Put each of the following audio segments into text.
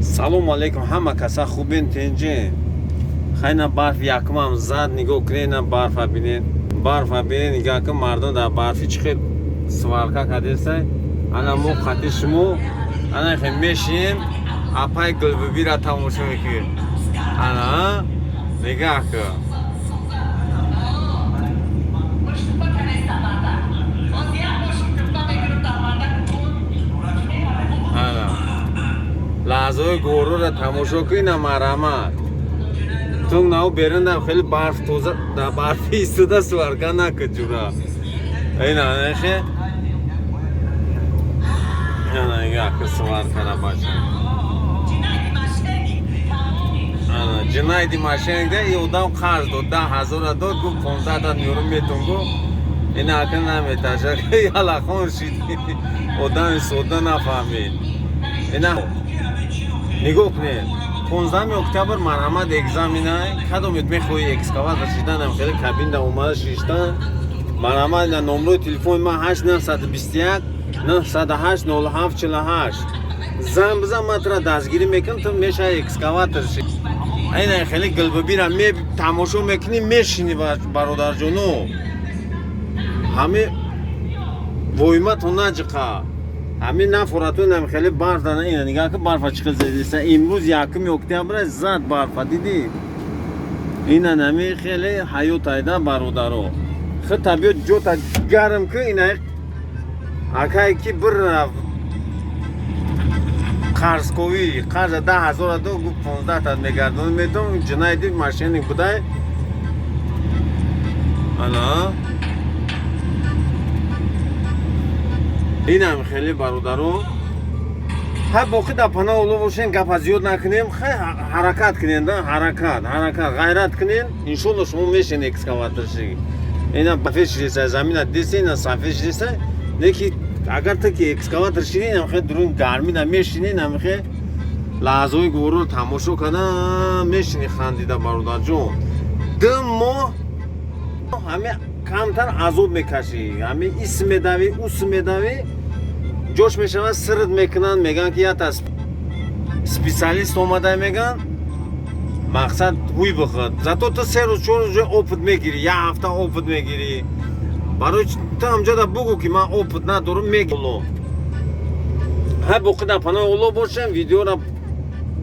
салому алейкум ҳама каса хубин тинҷин хайна барф якмам зад нигоҳ кунед барфа бинед нигоҳ кун мардум дар барфи чӣ хел сварка кардесай ана мо хати шумо ана хел мешин апай гулбубира тамошо мекунед ана нигоҳ кун лаҳзаҳои гуворуро тамошо кунед марамат ту нав берунда хеле барф тоза дар барфи истода сварка накун ҷура ина нехе ана нигоҳ кун сваркара баша ана ҷинайди машинида и одам қарз дод 10,000 дод гуфт 15 нюру метун гуфт ина акн наметаша ялахон шиди одами сода нафаҳмид ина нигоҳ кунед 15 октябр марҳамат экзаменай кадом мехоҳӣ экскаватор шиданам хеле кабинда омада шиштан марҳамат номрои телефони ман 8921 908 0748 зан бизан ман тура дастгирӣ мекунам ту мешавад экскаватор ши айна хеле гулбубира тамошо мекунӣ мешинӣ бародарҷоно ҳаме воиматон наҷиқа ҳами нафоратонам хеле барф дана ина нигоҳ кун барфа чӣ хел зедиста имрӯз 1 октябр зад барфа диди ина нами хеле ҳаёт айда бародаро хе табиёт ҷота гарм кун ина акае ки бир қарзковӣ қарза 10,000 до гуфт 15 та мегардонӣ метон ҷинайди машиник будай ана инам хеле бародаро ҳай боқӣ дар паноҳ Аллоҳ бошен гапа зиёд накунем хай ҳаракат кунен да ҳаракат ғайрат кунен иншолло шумо мешин экскаваторши ина бафеш ресай замина десе ина сафеш ресай неки агар ту ки экскаватор шини намхе дурун гармина мешини намхе лаҳзаҳои гуворуро тамошо карда мешини хандида бародарҷон 2 моҳ ҳаме камтар азоб мекашӣ ҳаме ис медавӣ ус медавӣ ҷош мешавад сирт мекунанд мегӯянд ки ята специалист омада мегӯянд мақсад ҳуй бихӯрад зато ту 3 рӯз 4 рӯз опит мегирӣ 1 ҳафта опит мегирӣ барои ту ҳамҷода бугӯ ки ман опит надорам мегӯло ҳай боқӣ дар паноҳи Аллоҳ бошем видеоро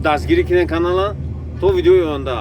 дастгирӣ кунен канала то видеои оянда.